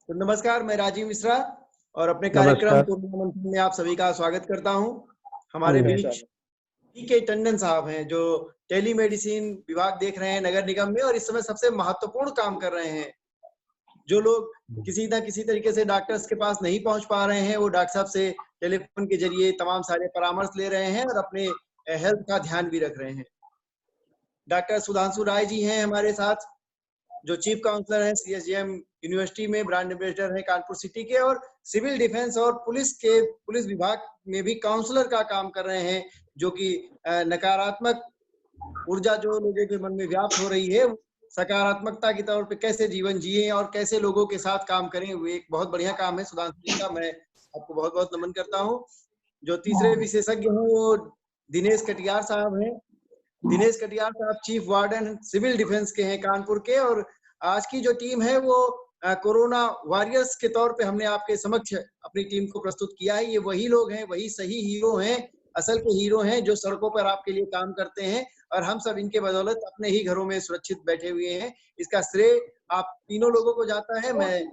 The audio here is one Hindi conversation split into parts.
तो नमस्कार, मैं राजीव मिश्रा और अपने कार्यक्रम नमस्कार। कोरोना मंथन में आप सभी का स्वागत करता हूं। हमारे धन्यवाद। बीच के टंडन साहब हैं जो टेलीमेडिसिन विभाग देख रहे हैं नगर निगम में और इस समय सबसे महत्वपूर्ण काम कर रहे हैं। जो लोग किसी न किसी तरीके से डॉक्टर्स के पास नहीं पहुंच पा रहे हैं, वो डॉक्टर साहब से टेलीफोन के जरिए तमाम सारे परामर्श ले रहे हैं और अपने हेल्थ का ध्यान भी रख रहे हैं। डॉक्टर सुधांशु राय जी हैं हमारे साथ, जो चीफ काउंसलर हैं CSJM यूनिवर्सिटी में, ब्रांड एम्बेसडर हैं कानपुर सिटी के और सिविल डिफेंस और पुलिस विभाग में भी काउंसलर का काम कर रहे हैं, जो कि नकारात्मक ऊर्जा जो लोगों के मन में व्याप्त हो रही है, सकारात्मकता के तौर पे कैसे जीवन जिए और कैसे लोगों के साथ काम करें, वो एक बहुत बढ़िया काम है सुधांशु जी का। मैं आपको बहुत बहुत नमन करता हूँ। जो तीसरे विशेषज्ञ हैं वो दिनेश कटियार साहब हैं। दिनेश कटियार साहब चीफ वार्डन सिविल डिफेंस के हैं कानपुर के, और आज की जो टीम है वो कोरोना वॉरियर्स के तौर पे हमने आपके समक्ष अपनी टीम को प्रस्तुत किया है। ये वही लोग हैं, वही सही हीरो हैं, असल के हीरो हैं जो सड़कों पर आपके लिए काम करते हैं और हम सब इनके बदौलत अपने ही घरों में सुरक्षित बैठे हुए हैं। इसका श्रेय आप तीनों लोगों को जाता है। मैं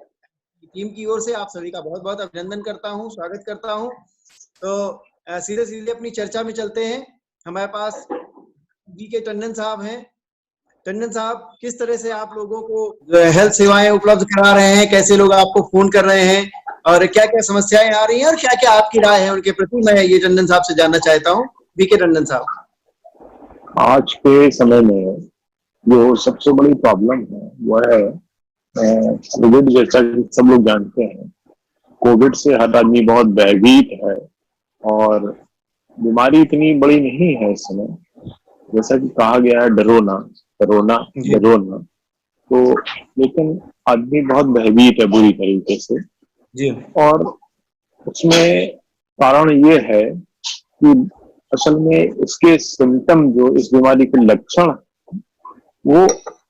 टीम की ओर से आप सभी का बहुत बहुत अभिनंदन करता हूँ, स्वागत करता हूँ। तो सीधे सीधे अपनी चर्चा में चलते हैं। हमारे पास के टंडन साहब हैं। टंडन साहब, किस तरह से आप लोगों को हेल्थ सेवाएं उपलब्ध करा रहे हैं, कैसे लोग आपको फोन कर रहे हैं और क्या क्या समस्याएं आ रही हैं और क्या क्या आपकी राय है उनके प्रति, मैं ये टंडन साहब से जानना चाहता हूँ। बीके टंडन साहब, आज के समय में जो सबसे बड़ी प्रॉब्लम है वो है कोविड। जैसा कि सब लोग जानते हैं, कोविड से हर आदमी बहुत भयभीत है और बीमारी इतनी बड़ी नहीं है इस समय। जैसा कि कहा गया है डरोना डरोना डरोना, तो लेकिन आदमी बहुत भयभीत है बुरी तरीके से जी। और उसमें कारण ये है कि असल में इसके सिम्टम, जो इस बीमारी के लक्षण, वो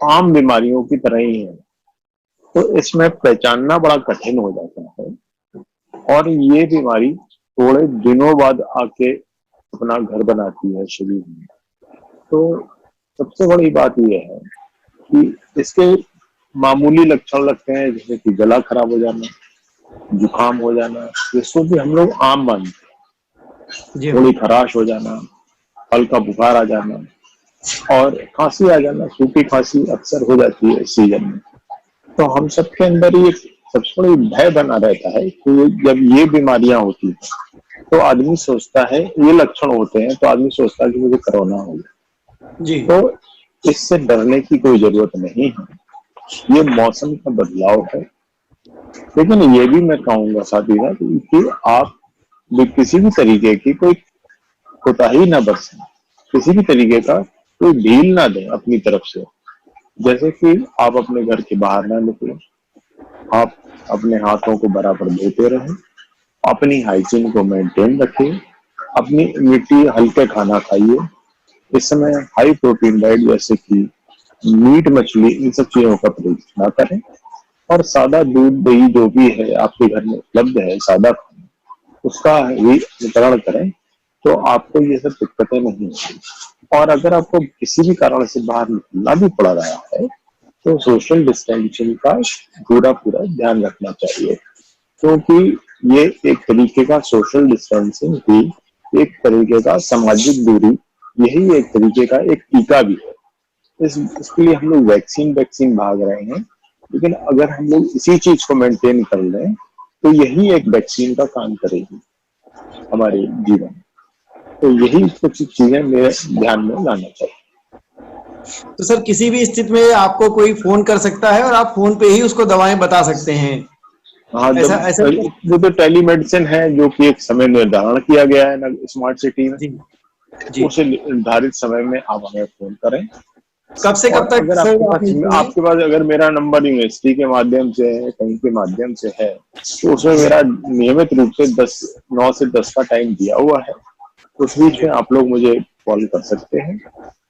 आम बीमारियों की तरह ही है, तो इसमें पहचानना बड़ा कठिन हो जाता है और ये बीमारी थोड़े दिनों बाद आके अपना घर बनाती है शरीर में। तो सबसे बड़ी बात यह है कि इसके मामूली लक्षण लगते हैं, जैसे कि गला खराब हो जाना, जुकाम हो जाना, जिसको भी हम लोग आम मानते हैं, थोड़ी खराश हो जाना, हल्का बुखार आ जाना और खांसी आ जाना। सूखी खांसी अक्सर हो जाती है इस सीजन में। तो हम सबके अंदर ये सबसे बड़ी भय बना रहता है कि जब ये बीमारियां होती हैं तो आदमी सोचता है, ये लक्षण होते हैं तो आदमी सोचता है कि मुझे कोरोना हो गया जी। तो इससे डरने की कोई जरूरत नहीं है, ये मौसम का बदलाव है। लेकिन ये भी मैं कहूंगा साथ ही साथ कि आप किसी भी तरीके की कोई कोताही ना बरतें, किसी भी तरीके का कोई ढील ना दें अपनी तरफ से। जैसे कि आप अपने घर के बाहर ना निकलें, आप अपने हाथों को बराबर धोते रहें, अपनी हाइजीन को मेंटेन रखें, अपनी इम्यूनिटी, हल्के खाना खाइए। इस समय हाई प्रोटीन डाइट जैसे कि मीट, मछली, इन सब चीजों का प्रयोग ना करें और सादा दूध, दही जो भी है आपके घर में उपलब्ध है, सादा उसका ही वितरण करें, तो आपको ये सब दिक्कतें नहीं होगी। और अगर आपको किसी भी कारण से बाहर निकलना भी पड़ रहा है तो सोशल डिस्टेंसिंग का पूरा ध्यान रखना चाहिए, क्योंकि ये एक तरीके का सोशल डिस्टेंसिंग भी एक तरीके का सामाजिक दूरी, यही एक तरीके का एक टीका भी है। इसके लिए हम लोग वैक्सीन भाग रहे हैं, लेकिन अगर हम लोग इसी चीज को मेंटेन कर लें तो यही एक वैक्सीन का काम करेगी हमारे जीवन। तो यही कुछ चीजें मेरे ध्यान में लाना चाहिए। तो सर, किसी भी स्थिति में आपको कोई फोन कर सकता है और आप फोन पे ही उसको दवाएं बता सकते हैं। हाँ, ऐसा वो तो टेलीमेडिसिन है जो कि एक समय निर्धारण किया गया है ना स्मार्ट सिटी में जी। उसे निर्धारित समय में आप हमें फोन करें। कब से कब तक? अगर आपके पास अगर मेरा नंबर यूनिवर्सिटी के माध्यम से है, कहीं के माध्यम से है, तो उसमें मेरा नियमित रूप से 9 से 10 का टाइम दिया हुआ है। उस बीच में आप लोग मुझे कॉल कर सकते हैं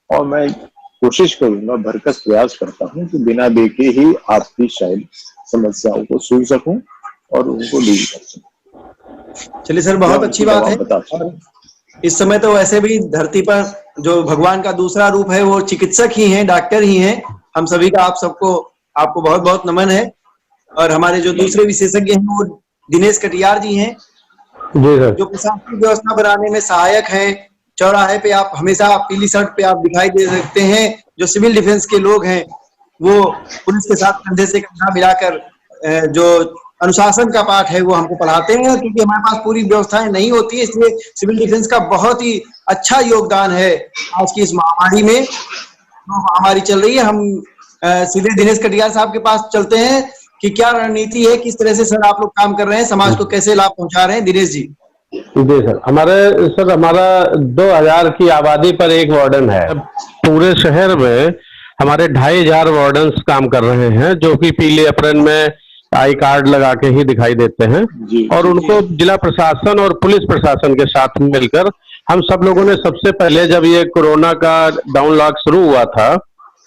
और मैं कोशिश करूंगा, भरकस प्रयास करता हूं कि बिना देखे ही आपकी शायद समस्याओं को सुन सकूं और उनको डील कर सकूं। चलिए सर, बहुत अच्छी बात है। इस समय तो वैसे भी धरती पर जो भगवान का दूसरा रूप है वो चिकित्सक ही हैं, डॉक्टर ही हैं। हम सभी का आपको बहुत बहुत नमन है। और हमारे जो दूसरे विशेषज्ञ हैं वो दिनेश कटियार जी हैं, जी सर। जो प्रशासनिक व्यवस्था बनाने में सहायक हैं। चौराहे पे आप हमेशा पीली शर्ट पे आप दिखाई दे सकते हैं। जो सिविल डिफेंस के लोग हैं वो पुलिस के साथ कंधे से कंधा मिलाकर जो अनुशासन का पाठ है वो हमको पढ़ाते हैं, क्योंकि हमारे पास पूरी व्यवस्थाएं नहीं होती है। इसलिए सिविल डिफेंस का बहुत ही अच्छा योगदान है आज की इस महामारी में। जो महामारी चल रही है, हम सीधे दिनेश कटियार साहब के पास चलते हैं कि क्या रणनीति है, किस तरह से सर आप लोग काम कर रहे हैं, समाज को कैसे लाभ पहुंचा रहे हैं। दिनेश जी। जी सर, हमारा 2000 की आबादी पर एक वार्डन है। पूरे शहर में हमारे 2500 वार्डन्स काम कर रहे हैं, जो कि पीले अप्रैन में आई कार्ड लगा के ही दिखाई देते हैं। और उनको जिला प्रशासन और पुलिस प्रशासन के साथ मिलकर हम सब लोगों ने सबसे पहले, जब ये कोरोना का डाउन लॉक शुरू हुआ था,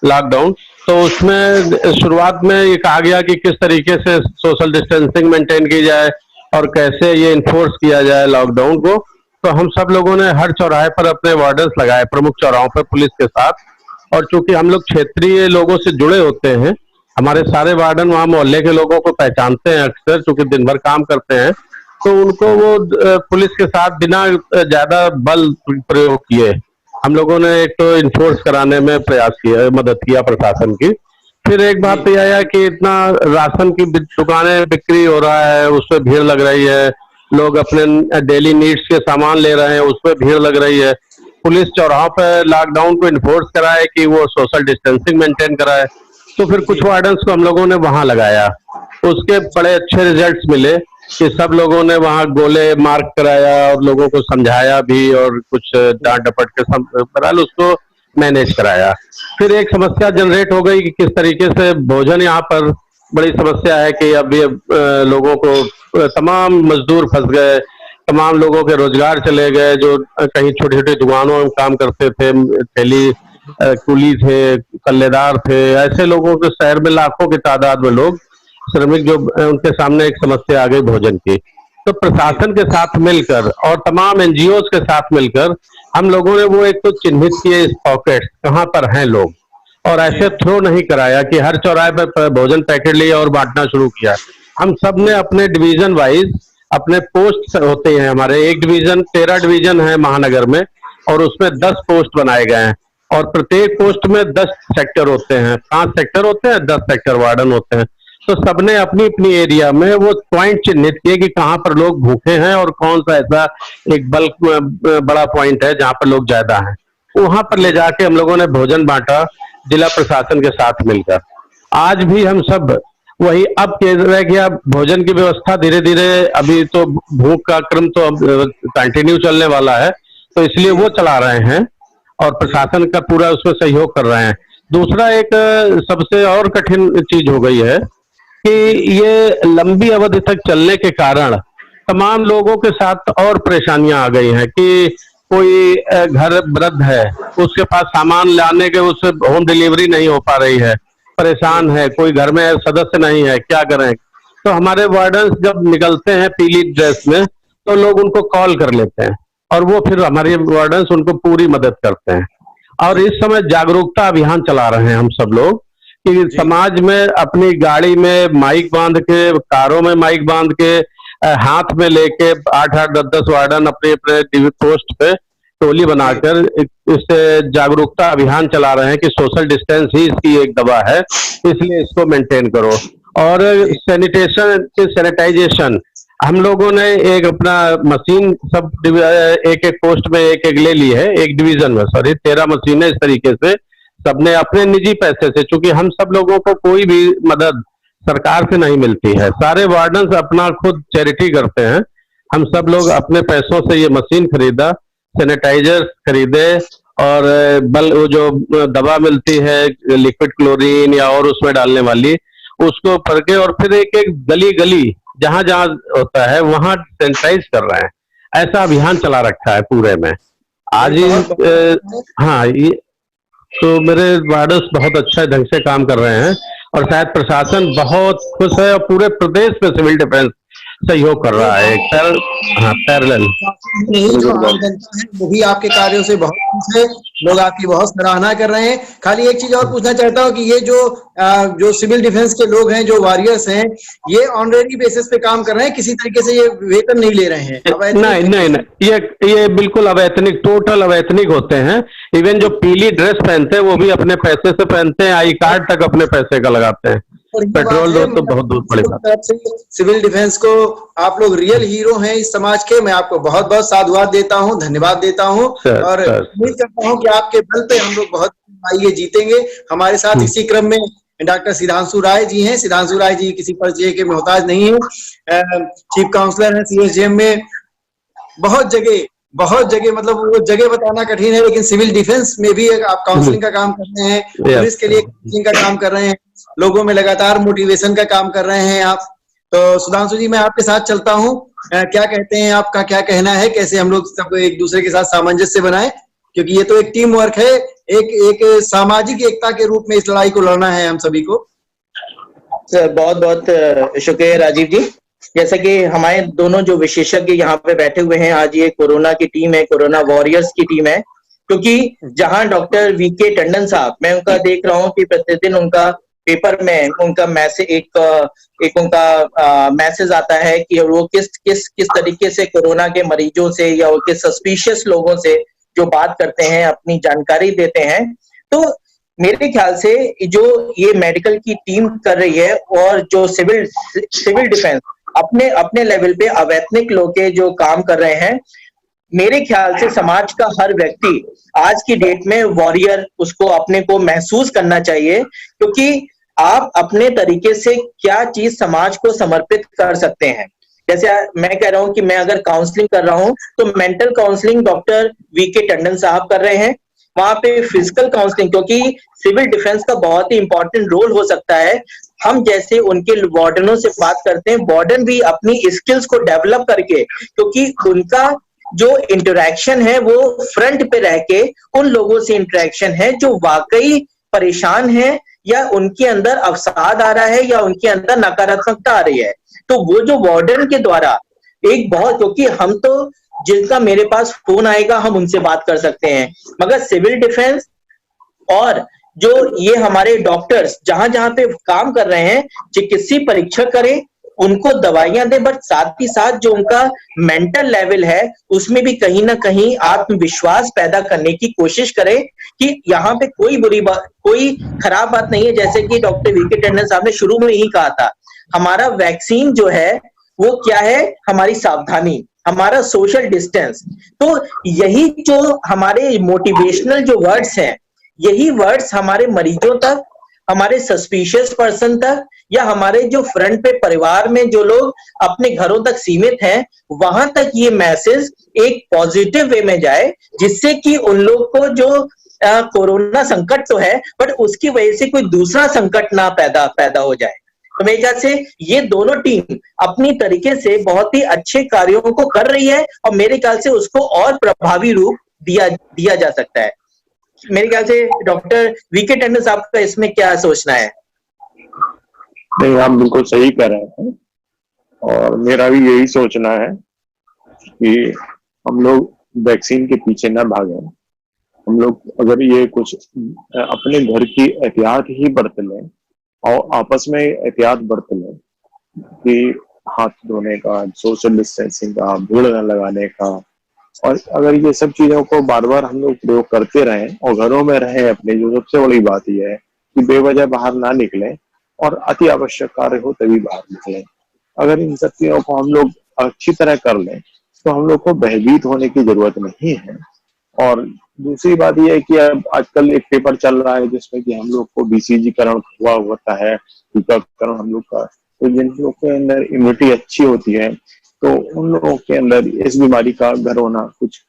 लॉकडाउन, तो उसमें शुरुआत में ये कहा गया कि किस तरीके से सोशल डिस्टेंसिंग मेंटेन की जाए और कैसे ये इन्फोर्स किया जाए लॉकडाउन को। तो हम सब लोगों ने हर चौराहे पर अपने वार्डन्स लगाए, प्रमुख चौराहों पर पुलिस के साथ। और चूंकि हम लोग क्षेत्रीय लोगों से जुड़े होते हैं, हमारे सारे वार्डन वहाँ मोहल्ले के लोगों को पहचानते हैं अक्सर, चूंकि दिन भर काम करते हैं, तो उनको वो पुलिस के साथ बिना ज्यादा बल प्रयोग किए हम लोगों ने एक तो इन्फोर्स कराने में प्रयास किया, मदद किया प्रशासन की। फिर एक बात तो आया कि इतना राशन की दुकानें बिक्री हो रहा है, उस पर भीड़ लग रही है, लोग अपने डेली नीड्स के सामान ले रहे हैं, उस पर भीड़ लग रही है। पुलिस चौराहों पर लॉकडाउन को इन्फोर्स कराए कि वो सोशल डिस्टेंसिंग मेंटेन कराए, तो फिर कुछ वार्डन्स को हम लोगों ने वहां लगाया। उसके बड़े अच्छे रिजल्ट्स मिले कि सब लोगों ने वहां गोले मार्क कराया और लोगों को समझाया भी, और कुछ डांट डपट के बहरहाल उसको मैनेज कराया। फिर एक समस्या जनरेट हो गई कि किस तरीके से भोजन, यहाँ पर बड़ी समस्या है कि अब ये लोगों को तमाम मजदूर फंस गए, तमाम लोगों के रोजगार चले गए, जो कहीं छोटी छोटी दुकानों में काम करते थे, ठेली कुली थे, कल्लेदार थे, ऐसे लोगों के शहर में लाखों की तादाद में लोग श्रमिक, जो उनके सामने एक समस्या आ गई भोजन की। तो प्रशासन के साथ मिलकर और तमाम एनजीओज के साथ मिलकर हम लोगों ने वो एक तो चिन्हित किए पॉकेट कहाँ पर हैं लोग, और ऐसे थ्रो नहीं कराया कि हर चौराहे पर भोजन पैकेट लिया और बांटना शुरू किया। हम सब ने अपने डिवीजन वाइज अपने पोस्ट होते हैं, हमारे एक डिवीजन 13 डिवीजन है महानगर में, और उसमें 10 पोस्ट बनाए गए हैं, और प्रत्येक पोस्ट में 10 सेक्टर होते हैं, 5 सेक्टर होते हैं, 10 सेक्टर वार्डन होते हैं। तो सबने अपनी अपनी एरिया में वो पॉइंट चिन्हित किए कि कहाँ पर लोग भूखे हैं और कौन सा ऐसा एक बल्क बड़ा पॉइंट है जहाँ पर लोग ज्यादा हैं। वहां पर ले जाके हम लोगों ने भोजन बांटा जिला प्रशासन के साथ मिलकर। आज भी हम सब वही, अब रह गया भोजन की व्यवस्था धीरे धीरे, अभी तो भूख का क्रम तो अब कंटिन्यू चलने वाला है, तो इसलिए वो चला रहे हैं और प्रशासन का पूरा उसमें सहयोग कर रहे हैं। दूसरा एक सबसे और कठिन चीज हो गई है कि ये लंबी अवधि तक चलने के कारण तमाम लोगों के साथ और परेशानियां आ गई हैं कि कोई घर वृद्ध है, उसके पास सामान लाने के उससे होम डिलीवरी नहीं हो पा रही है, परेशान है, कोई घर में सदस्य नहीं है, क्या करें। तो हमारे वार्डन्स जब निकलते हैं पीली ड्रेस में, तो लोग उनको कॉल कर लेते हैं और वो फिर हमारे वार्डन्स उनको पूरी मदद करते हैं। और इस समय जागरूकता अभियान चला रहे हैं हम सब लोग कि समाज में अपनी गाड़ी में माइक बांध के, कारों में माइक बांध के, हाथ में लेके 8-8, 10-10 वार्डन अपने अपने पोस्ट पे टोली बनाकर इससे जागरूकता अभियान चला रहे हैं कि सोशल डिस्टेंस ही इसकी एक दवा है, इसलिए इसको मेंटेन करो। और सैनिटाइजेशन हम लोगों ने एक अपना मशीन सब एक एक पोस्ट में एक एक ले ली है, एक डिवीजन में 13 मशीनें इस तरीके से सबने अपने निजी पैसे से, चूंकि हम सब लोगों को कोई भी मदद सरकार से नहीं मिलती है, सारे वार्डन्स अपना खुद चैरिटी करते हैं। हम सब लोग अपने पैसों से ये मशीन खरीदा, सैनिटाइजर खरीदे, और वो जो दवा मिलती है लिक्विड क्लोरीन या और उसमें डालने वाली, उसको भर के और फिर एक एक गली गली जहां जहां होता है वहां सैनिटाइज कर रहे हैं। ऐसा अभियान चला रखा है पूरे में आज ही। हाँ, ये तो मेरे वार्डन्स बहुत अच्छा ढंग से काम कर रहे हैं और शायद प्रशासन बहुत खुश है और पूरे प्रदेश में सिविल डिफेंस सहयोग कर रहा है, पैरेलल। नहीं, जो आम जनता है वो भी आपके कार्यों से बहुत खुश है, लोग आपकी बहुत सराहना कर रहे हैं। खाली एक चीज और पूछना चाहता हूँ कि ये जो सिविल डिफेंस के लोग हैं, जो वॉरियर्स हैं, ये ऑनरेरी बेसिस पे काम कर रहे हैं, किसी तरीके से ये वेतन नहीं ले रहे हैं? नहीं नहीं नहीं, ये बिल्कुल अवैतनिक, टोटल अवैतनिक होते हैं। इवन जो पीली ड्रेस पहनते हैं वो भी अपने पैसे से पहनते हैं, आई कार्ड तक अपने पैसे का लगाते हैं। पेट्रोल दो तो बहुत दूर पड़ेगा। सिविल डिफेंस को आप लोग रियल हीरो हैं इस समाज के। मैं आपको बहुत बहुत साधुवाद देता हूँ, धन्यवाद देता हूँ, और उम्मीद करता हूँ कि आपके बल पे हम लोग बहुत आइए जीतेंगे। हमारे साथ इसी क्रम में डॉक्टर सिद्धांशु राय जी हैं। सिद्धांशु राय जी किसी परिचय के मोहताज नहीं है, चीफ काउंसलर है CSJM में। बहुत जगह मतलब वो जगह बताना कठिन है, लेकिन सिविल डिफेंस में भी आप काउंसलिंग का काम कर रहे हैं, पुलिस के लिए काउंसलिंग का काम कर रहे हैं, लोगों में लगातार मोटिवेशन का काम कर रहे हैं आप। तो सुधांशु जी, मैं आपके साथ चलता हूँ। क्या कहते हैं, आपका क्या कहना है, कैसे हम लोग सब एक दूसरे के साथ सामंजस्य बनाएं, क्योंकि ये तो एक टीम वर्क है, एक सामाजिक एकता के रूप में इस लड़ाई को लड़ना है हम सभी को। बहुत बहुत शुक्रिया राजीव जी। जैसा कि हमारे दोनों जो विशेषज्ञ यहाँ पे बैठे हुए हैं, आज ये कोरोना की टीम है, कोरोना वॉरियर्स की टीम है, क्योंकि जहां डॉक्टर VK टंडन साहब, मैं उनका देख रहा हूँ कि प्रतिदिन उनका पेपर में उनका मैसेज एक उनका मैसेज आता है कि वो किस तरीके से कोरोना के मरीजों से या उनके सस्पिशियस लोगों से जो बात करते हैं, अपनी जानकारी देते हैं। तो मेरे ख्याल से जो ये मेडिकल की टीम कर रही है, और जो सिविल डिफेंस अपने लेवल पे अवैतनिक लोग के जो काम कर रहे हैं, मेरे ख्याल से समाज का हर व्यक्ति आज की डेट में वॉरियर उसको अपने को महसूस करना चाहिए, क्योंकि आप अपने तरीके से क्या चीज समाज को समर्पित कर सकते हैं। जैसे मैं कह रहा हूं कि मैं अगर काउंसलिंग कर रहा हूं तो mental counselling doctor VK Tandon साहब कर रहे हैं, वहां पे फिजिकल काउंसलिंग, क्योंकि सिविल डिफेंस का बहुत ही इंपॉर्टेंट रोल हो सकता है। हम जैसे उनके वार्डनों से बात करते हैं, वार्डन भी अपनी स्किल्स को डेवलप करके, क्योंकि उनका जो इंटरेक्शन है वो फ्रंट पे रह के उन लोगों से इंटरेक्शन है जो वाकई परेशान है, या उनके अंदर अवसाद आ रहा है, या उनके अंदर नकारात्मकता आ रही है। तो वो जो वार्डन के द्वारा एक बहुत, क्योंकि हम तो जिनका मेरे पास फोन आएगा हम उनसे बात कर सकते हैं, मगर सिविल डिफेंस और जो ये हमारे डॉक्टर्स जहां जहां पे काम कर रहे हैं, चिकित्सीय परीक्षण करें, उनको दवाइयां दें, बट साथ ही साथ जो उनका मेंटल लेवल है उसमें भी कहीं ना कहीं आत्मविश्वास पैदा करने की कोशिश करें कि यहाँ पे कोई बुरी बात, कोई खराब बात नहीं है। जैसे कि डॉक्टर VK टंडन साहब ने शुरू में ही कहा था, हमारा वैक्सीन जो है वो क्या है, हमारी सावधानी, हमारा सोशल डिस्टेंस। तो यही जो हमारे मोटिवेशनल जो वर्ड्स हैं, यही वर्ड्स हमारे मरीजों तक, हमारे सस्पिशियस पर्सन तक, या हमारे जो फ्रंट पे परिवार में जो लोग अपने घरों तक सीमित हैं, वहां तक ये मैसेज एक पॉजिटिव वे में जाए, जिससे कि उन लोग को जो कोरोना संकट तो है, बट उसकी वजह से कोई दूसरा संकट ना पैदा हो जाए। तो मेरे ख्याल से ये दोनों टीम अपनी तरीके से बहुत ही अच्छे कार्यों को कर रही है, और मेरे ख्याल से उसको और प्रभावी रूप दिया जा सकता है। मेरे ख्याल से डॉक्टर VK टंडन साहब का इसमें क्या सोचना है? नहीं, आप बिल्कुल सही कह रहे हैं, और मेरा भी यही सोचना है कि हम लोग वैक्सीन के पीछे ना भागें। हम लोग अगर ये कुछ अपने घर की एहतियात ही बरत लें और आपस में एहतियात बरत लें कि हाथ धोने का, सोशल डिस्टेंसिंग का, भीड़ न लगाने का, और अगर ये सब चीजों को बार बार हम लोग प्रयोग करते रहें और घरों में रहें अपने, जो सबसे बड़ी बात यह है कि बेवजह बाहर ना निकलें और अति आवश्यक कार्य हो तभी बाहर निकलें। अगर इन सब चीजों को हम लोग अच्छी तरह कर लें तो हम लोग को भयभीत होने की जरूरत नहीं है। और दूसरी बात यह है कि अब आजकल एक पेपर चल रहा है जिसमें कि हम लोग को BCG-करण हुआ होता है, टीकाकरण हम लोग का, तो जिन लोगों के अंदर इम्यूनिटी अच्छी होती है तो उन लोगों के अंदर इस बीमारी का घर होना कुछ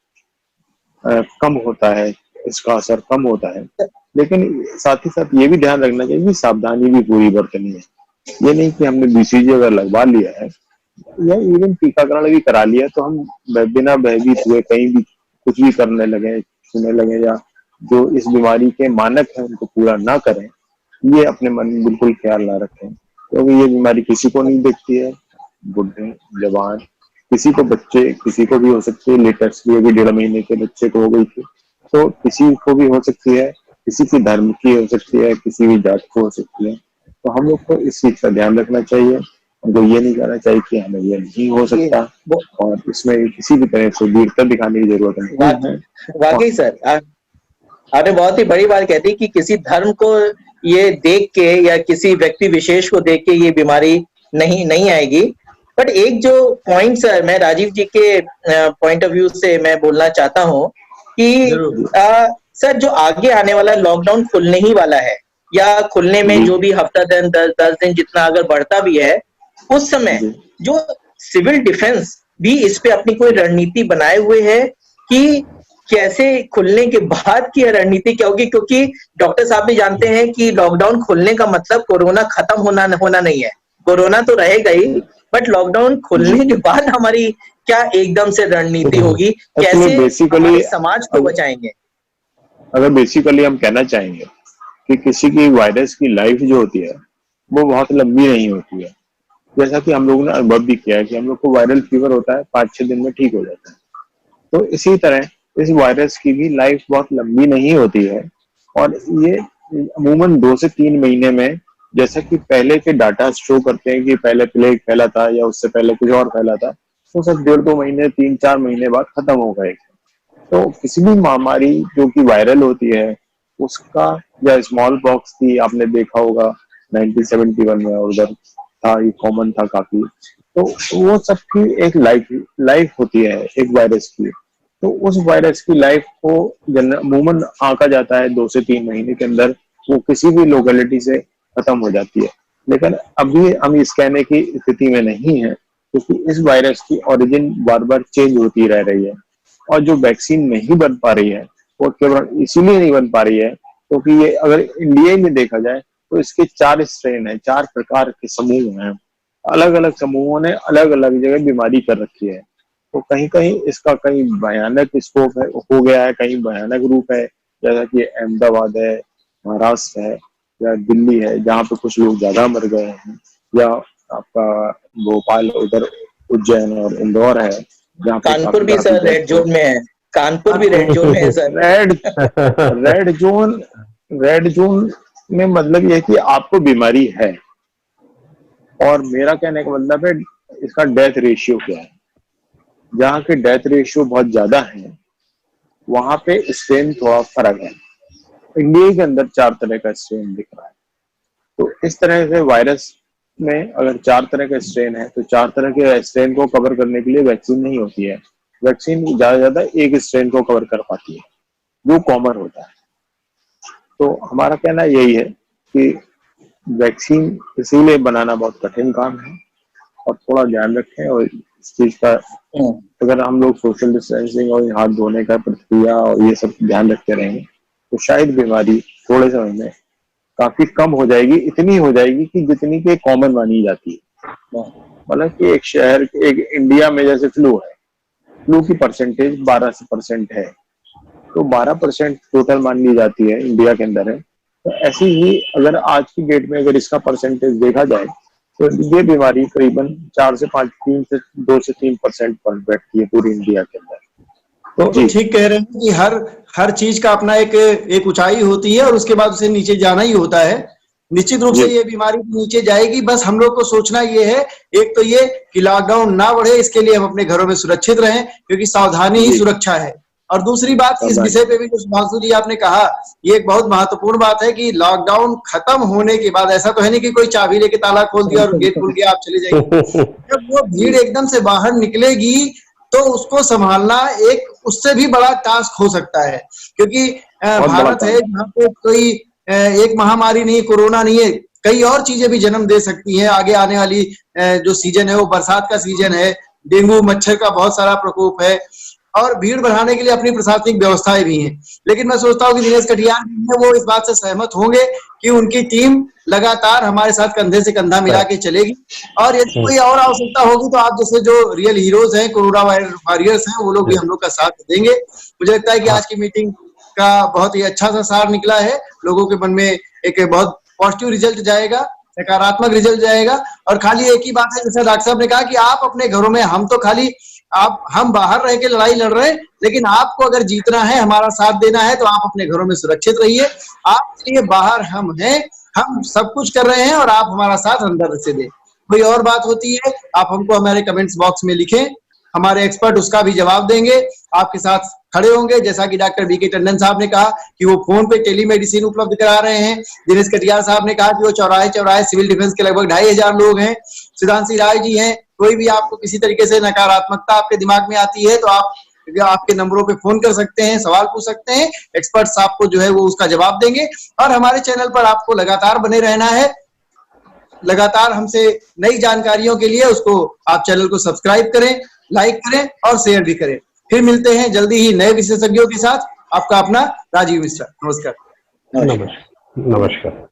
कम होता है, इसका असर कम होता है। लेकिन साथ ही साथ ये भी ध्यान रखना चाहिए कि सावधानी भी पूरी बरतनी है। ये नहीं कि हमने BCG अगर लगवा लिया है या इवन टीकाकरण भी करा लिया तो हम बिना भयभीत हुए कहीं भी कुछ भी करने लगे, सुनने लगे, या जो इस बीमारी के मानक है उनको पूरा ना करें। ये अपने मन में बिल्कुल ख्याल ना रखें, क्योंकि ये बीमारी किसी को नहीं देखती है, बुढ़े, जवान, किसी को बच्चे, किसी को भी हो सकती है, लेटेस्ट भी अभी 1.5 महीने के बच्चे को हो गई थी, तो किसी को भी हो सकती है, किसी की धर्म की हो सकती है, किसी भी जात को हो सकती है। तो हम लोग को इस चीज का ध्यान रखना चाहिए, हमको ये नहीं कहना चाहिए कि हमें ये नहीं हो सकता, और इसमें किसी भी तरह से वीरता दिखाने की जरूरत नहीं है। वाकई सर, आपने बहुत ही बड़ी बात कह दी कि किसी धर्म को ये देख के या किसी व्यक्ति विशेष को देख के ये बीमारी नहीं आएगी। बट एक जो पॉइंट सर मैं राजीव जी के पॉइंट ऑफ व्यू से मैं बोलना चाहता हूँ कि सर जो आगे आने वाला लॉकडाउन खुलने ही वाला है, या खुलने में जो भी हफ्ता दिन 10 दिन जितना अगर बढ़ता भी है, उस समय जो सिविल डिफेंस भी इस पे अपनी कोई रणनीति बनाए हुए है कि कैसे खुलने के बाद की रणनीति क्या होगी? क्योंकि डॉक्टर साहब भी जानते हैं कि लॉकडाउन खुलने का मतलब कोरोना खत्म होना नहीं है, कोरोना तो रहेगा ही, बट लॉकडाउन खुलने के बाद हमारी क्या एकदम से रणनीति होगी, कैसे हमारे समाज को बचाएंगे? अगर बेसिकली हम कहना चाहेंगे कि किसी की वायरस की लाइफ जो होती है वो बहुत लंबी नहीं होती है। जैसा कि हम लोगों ने अनुभव भी किया है कि हम लोग को वायरल फीवर होता है, 5-6 दिन में ठीक हो जाता है, तो इसी तरह इस वायरस की भी लाइफ बहुत लंबी नहीं होती है, और ये अमूमन 2 से 3 महीने में, जैसा कि पहले के डाटा शो करते हैं कि पहले प्लेग फैला था या उससे पहले कुछ और फैला था, तो सब 1.5-2 महीने 3-4 महीने बाद खत्म हो गए। तो किसी भी महामारी जो कि वायरल होती है उसका, या स्मॉल पॉक्स थी आपने देखा होगा 1971 में, और उधर था, ये कॉमन था काफी, तो वो सबकी एक लाइफ होती है एक वायरस की। तो उस वायरस की लाइफ को अमूमन आंका जाता है 2 से 3 महीने के अंदर, वो किसी भी लोकेलिटी से खत्म हो जाती है। लेकिन अभी हम इस कहने की स्थिति में नहीं है, क्योंकि इस वायरस की ओरिजिन बार बार चेंज होती रह रही है, और जो वैक्सीन नहीं बन पा रही है वो केवल इसीलिए नहीं बन पा रही है क्योंकि ये अगर इंडिया में देखा जाए तो इसके 4 स्ट्रेन है, 4 प्रकार के समूह हैं, अलग अलग समूहों ने अलग अलग जगह बीमारी कर रखी है। तो कहीं कहीं इसका कहीं भयानक स्कोप है, हो गया है, कहीं भयानक रूप है, जैसा कि अहमदाबाद है, महाराष्ट्र है, या दिल्ली है जहाँ पे कुछ लोग ज्यादा मर गए हैं, या आपका भोपाल, उधर उज्जैन और इंदौर है, जहाँ पे कानपुर भी सर रेड जोन में है, कानपुर भी रेड जोन में है सर। रेड जोन में मतलब ये है कि आपको बीमारी है, और मेरा कहने का मतलब है इसका डेथ रेशियो क्या है। जहाँ के डेथ रेशियो बहुत ज्यादा है वहां पे स्ट्रेन थोड़ा फर्क है। इंडिया के अंदर 4 तरह का स्ट्रेन दिख रहा है, तो इस तरह से वायरस में अगर 4 तरह का स्ट्रेन है तो 4 तरह के स्ट्रेन को कवर करने के लिए वैक्सीन नहीं होती है। वैक्सीन ज्यादा एक स्ट्रेन को कवर कर पाती है जो कॉमन होता है। तो हमारा कहना यही है कि वैक्सीन इसीलिए बनाना बहुत कठिन काम है, और थोड़ा ध्यान रखें, और इस चीज का अगर हम लोग सोशल डिस्टेंसिंग और हाथ धोने का प्रक्रिया और ये सब ध्यान रखते रहेंगे तो शायद बीमारी थोड़े समय में काफी कम हो जाएगी, इतनी हो जाएगी कि जितनी के कॉमन मानी जाती है। मतलब कि एक शहर, एक इंडिया में जैसे फ्लू है, फ्लू की परसेंटेज 12% है, तो 12% टोटल मान ली जाती है इंडिया के अंदर है। तो ऐसी ही अगर आज की डेट में अगर इसका परसेंटेज देखा जाए तो ये बीमारी करीबन 2 से 3% पर बैठती है पूरी इंडिया के अंदर। तो ठीक कह रहे हैं कि हर चीज का अपना एक ऊंचाई होती है और उसके बाद उसे नीचे जाना ही होता है। निश्चित रूप से ये बीमारी नीचे जाएगी, बस हम लोग को सोचना ये है, एक तो ये कि लॉकडाउन ना बढ़े, इसके लिए हम अपने घरों में सुरक्षित रहें, क्योंकि सावधानी ही सुरक्षा है। और दूसरी बात, इस विषय पे भी जो सुधांशु जी आपने कहा, ये एक बहुत महत्वपूर्ण बात है कि लॉकडाउन खत्म होने के बाद ऐसा तो है नहीं कि कोई चाबी लेके ताला खोल दिया और गेट खुल गया आप चले जाइए। जब वो भीड़ एकदम से बाहर निकलेगी तो उसको संभालना एक उससे भी बड़ा टास्क हो सकता है, क्योंकि भारत है जहाँ पे कोई एक महामारी नहीं, कोरोना नहीं है, कई और चीजें भी जन्म दे सकती हैं। आगे आने वाली जो सीजन है वो बरसात का सीजन है, डेंगू मच्छर का बहुत सारा प्रकोप है, और भीड़ बढ़ाने के लिए अपनी प्रशासनिक व्यवस्थाएं भी हैं। लेकिन मैं सोचता हूँ कि दिनेश कटियार वो इस बात से सहमत होंगे कि उनकी टीम लगातार हमारे साथ कंधे से कंधा मिला के चलेगी, और यदि कोई और आवश्यकता होगी तो आप जैसे जो रियल हीरोज हैं, कोरोना वॉरियर्स हैं, वो लोग भी हम लोग का साथ देंगे। मुझे लगता है कि आज की मीटिंग का बहुत ही अच्छा सा सार निकला है, लोगों के मन में एक बहुत पॉजिटिव रिजल्ट जाएगा, सकारात्मक रिजल्ट जाएगा। और खाली एक ही बात है, जैसे डॉक्टर साहब ने कहा कि आप अपने घरों में, हम तो खाली हम बाहर रह के लड़ाई लड़ रहे हैं, लेकिन आपको अगर जीतना है, हमारा साथ देना है, तो आप अपने घरों में सुरक्षित रहिए। आपके लिए बाहर हम हैं, हम सब कुछ कर रहे हैं और आप हमारा साथ अंदर से दें। कोई और बात होती है, आप हमको हमारे कमेंट्स बॉक्स में लिखें, हमारे एक्सपर्ट उसका भी जवाब देंगे, आपके साथ खड़े होंगे। जैसा कि डॉक्टर बीके टंडन साहब ने कहा कि वो फोन पे टेलीमेडिसिन उपलब्ध करा रहे हैं। दिनेश कटियार साहब ने कहा कि वो चौराहे चौराहे सिविल डिफेंस के लगभग 2500 लोग हैं। सुधांशी राय जी हैं। कोई भी आपको किसी तरीके से नकारात्मकता आपके दिमाग में आती है तो आप आपके नंबरों पे फोन कर सकते हैं, सवाल पूछ सकते हैं, एक्सपर्ट्स आपको जो है वो उसका जवाब देंगे। और हमारे चैनल पर आपको लगातार बने रहना है। लगातार हमसे नई जानकारियों के लिए उसको आप चैनल को सब्सक्राइब करें, लाइक करें और शेयर भी करें। फिर मिलते हैं जल्दी ही नए विशेषज्ञों के साथ। आपका अपना राजीव मिश्रा। नमस्कार। नमस्कार।